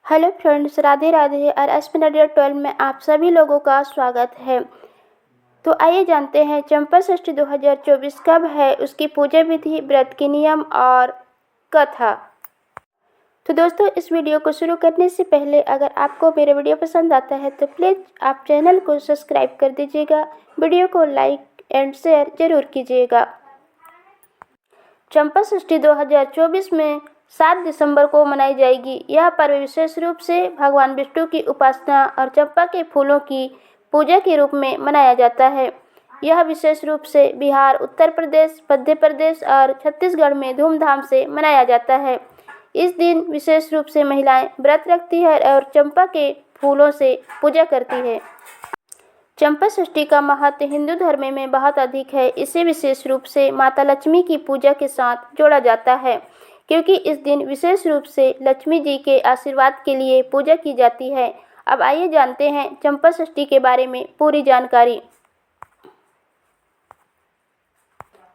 Hello friends, Radhe Radhe और एस्पिन 12 में आप सभी लोगों का स्वागत है। तो आइए जानते हैं चंपा षष्ठी 2024 कब है, उसकी पूजा विधि, व्रत के नियम और कथा। तो दोस्तों, इस वीडियो को शुरू करने से पहले अगर आपको मेरा वीडियो पसंद आता है तो प्लीज़ आप चैनल को सब्सक्राइब कर दीजिएगा, वीडियो को लाइक एंड शेयर जरूर कीजिएगा। चंपा षष्ठी 2024 में 7 दिसंबर को मनाई जाएगी। यह पर्व विशेष रूप से भगवान विष्णु की उपासना और चंपा के फूलों की पूजा के रूप में मनाया जाता है। यह विशेष रूप से बिहार, उत्तर प्रदेश, मध्य प्रदेश और छत्तीसगढ़ में धूमधाम से मनाया जाता है। इस दिन विशेष रूप से महिलाएं व्रत रखती है और चंपा के फूलों से पूजा करती है। चंपा षष्ठी का महत्व हिंदू धर्म में बहुत अधिक है। इसे विशेष रूप से माता लक्ष्मी की पूजा के साथ जोड़ा जाता है, क्योंकि इस दिन विशेष रूप से लक्ष्मी जी के आशीर्वाद के लिए पूजा की जाती है। अब आइए जानते हैं चंपा षष्ठी के बारे में पूरी जानकारी।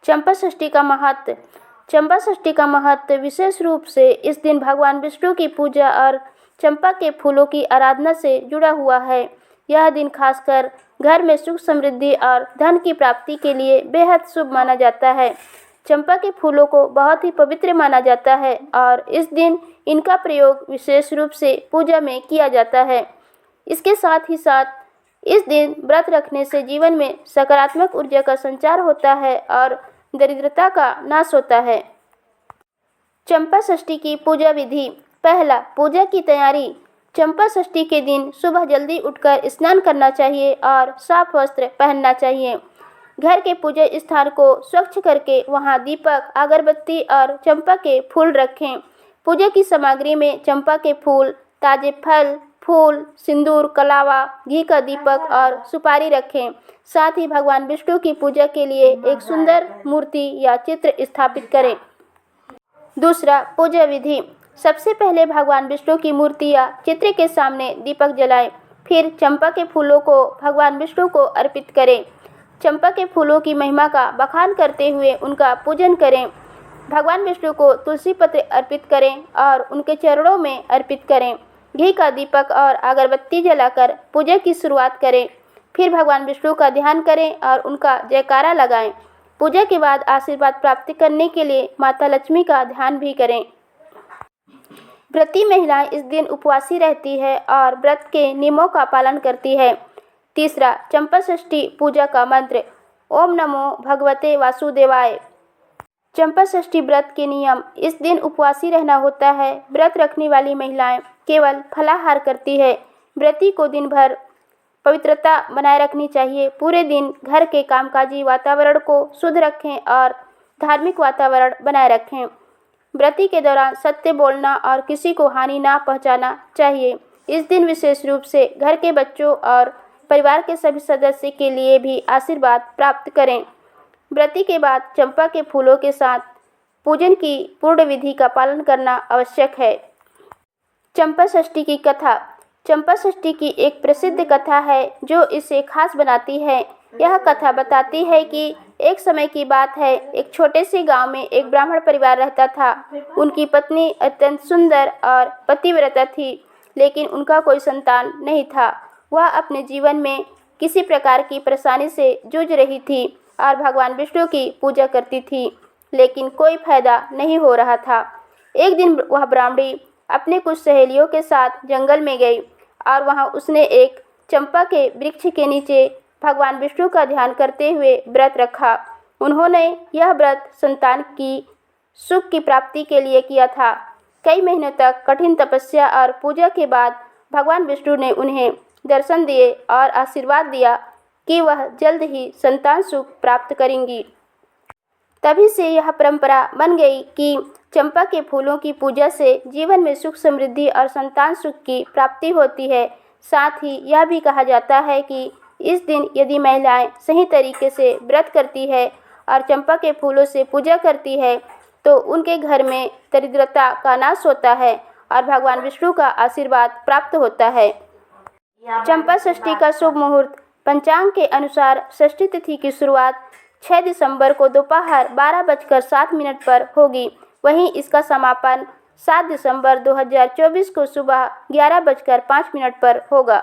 चंपा षष्ठी का महत्व। चंपा षष्ठी का महत्व विशेष रूप से इस दिन भगवान विष्णु की पूजा और चंपा के फूलों की आराधना से जुड़ा हुआ है। यह दिन खासकर घर में सुख समृद्धि और धन की प्राप्ति के लिए बेहद शुभ माना जाता है। चंपा के फूलों को बहुत ही पवित्र माना जाता है और इस दिन इनका प्रयोग विशेष रूप से पूजा में किया जाता है। इसके साथ ही साथ इस दिन व्रत रखने से जीवन में सकारात्मक ऊर्जा का संचार होता है और दरिद्रता का नाश होता है। चंपा षष्ठी की पूजा विधि। पहला, पूजा की तैयारी। चंपा षष्ठी के दिन सुबह जल्दी उठकर स्नान करना चाहिए और साफ वस्त्र पहनना चाहिए। घर के पूजा स्थान को स्वच्छ करके वहां दीपक, अगरबत्ती और चंपा के फूल रखें। पूजा की सामग्री में चंपा के फूल, ताजे फल, फूल, सिंदूर, कलावा, घी का दीपक और सुपारी रखें। साथ ही भगवान विष्णु की पूजा के लिए एक सुंदर मूर्ति या चित्र स्थापित करें। दूसरा, पूजा विधि। सबसे पहले भगवान विष्णु की मूर्ति या चित्र के सामने दीपक जलाएं। फिर चंपा के फूलों को भगवान विष्णु को अर्पित करें। चंपा के फूलों की महिमा का बखान करते हुए उनका पूजन करें। भगवान विष्णु को तुलसी पत्र अर्पित करें और उनके चरणों में अर्पित करें। घी का दीपक और अगरबत्ती जलाकर पूजा की शुरुआत करें। फिर भगवान विष्णु का ध्यान करें और उनका जयकारा लगाएं। पूजा के बाद आशीर्वाद प्राप्त करने के लिए माता लक्ष्मी का ध्यान भी करें। व्रती महिलाएं इस दिन उपवासी रहती है और व्रत के नियमों का पालन करती है। तीसरा, चंपा षष्ठी पूजा का मंत्र। ओम नमो भगवते वासुदेवाय। चंपा षष्ठी व्रत के नियम। इस दिन उपवासी रहना होता है। व्रत रखने वाली महिलाएं केवल फलाहार करती है। व्रती को दिन भर पवित्रता बनाए रखनी चाहिए। पूरे दिन घर के कामकाजी वातावरण को शुद्ध रखें और धार्मिक वातावरण बनाए रखें। व्रती के दौरान सत्य बोलना और किसी को हानि ना पहुंचाना चाहिए। इस दिन विशेष रूप से घर के बच्चों और परिवार के सभी सदस्य के लिए भी आशीर्वाद प्राप्त करें। व्रती के बाद चंपा के फूलों के साथ पूजन की पूर्ण विधि का पालन करना आवश्यक है। चंपा षष्ठी की कथा। चंपा षष्ठी की एक प्रसिद्ध कथा है जो इसे खास बनाती है। यह कथा बताती है कि एक समय की बात है, एक छोटे से गांव में एक ब्राह्मण परिवार रहता था। उनकी पत्नी अत्यंत सुंदर और पतिव्रता थी, लेकिन उनका कोई संतान नहीं था। वह अपने जीवन में किसी प्रकार की परेशानी से जूझ रही थी और भगवान विष्णु की पूजा करती थी, लेकिन कोई फायदा नहीं हो रहा था। एक दिन वह ब्राह्मणी अपने कुछ सहेलियों के साथ जंगल में गई और वहां उसने एक चंपा के वृक्ष के नीचे भगवान विष्णु का ध्यान करते हुए व्रत रखा। उन्होंने यह व्रत संतान की सुख की प्राप्ति के लिए किया था। कई महीनों तक कठिन तपस्या और पूजा के बाद भगवान विष्णु ने उन्हें दर्शन दिए और आशीर्वाद दिया कि वह जल्द ही संतान सुख प्राप्त करेंगी। तभी से यह परंपरा बन गई कि चंपा के फूलों की पूजा से जीवन में सुख समृद्धि और संतान सुख की प्राप्ति होती है। साथ ही यह भी कहा जाता है कि इस दिन यदि महिलाएं सही तरीके से व्रत करती है और चंपा के फूलों से पूजा करती है तो उनके घर में दरिद्रता का नाश होता है और भगवान विष्णु का आशीर्वाद प्राप्त होता है। चंपा षष्ठी का शुभ मुहूर्त। पंचांग के अनुसार षष्ठी तिथि की शुरुआत 6 दिसंबर को दोपहर 12:07 पर होगी। वहीं इसका समापन 7 दिसंबर 2024 को सुबह 11:05 पर होगा।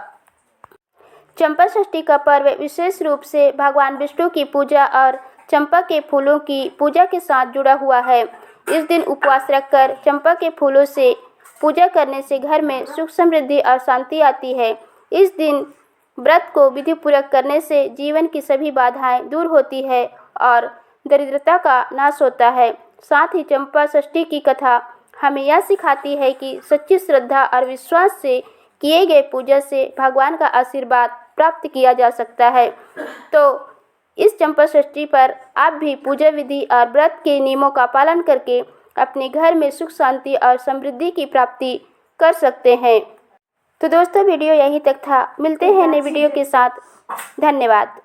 चंपा षष्ठी का पर्व विशेष रूप से भगवान विष्णु की पूजा और चंपा के फूलों की पूजा के साथ जुड़ा हुआ है। इस दिन उपवास रखकर चंपा के फूलों से पूजा करने से घर में सुख समृद्धि और शांति आती है। इस दिन व्रत को विधिपूर्वक करने से जीवन की सभी बाधाएं दूर होती है और दरिद्रता का नाश होता है। साथ ही चंपा षष्ठी की कथा हमें यह सिखाती है कि सच्ची श्रद्धा और विश्वास से किए गए पूजा से भगवान का आशीर्वाद प्राप्त किया जा सकता है। तो इस चंपा षष्ठी पर आप भी पूजा विधि और व्रत के नियमों का पालन करके अपने घर में सुख शांति और समृद्धि की प्राप्ति कर सकते हैं। तो दोस्तों वीडियो यहीं तक था। मिलते हैं नए वीडियो के साथ। धन्यवाद।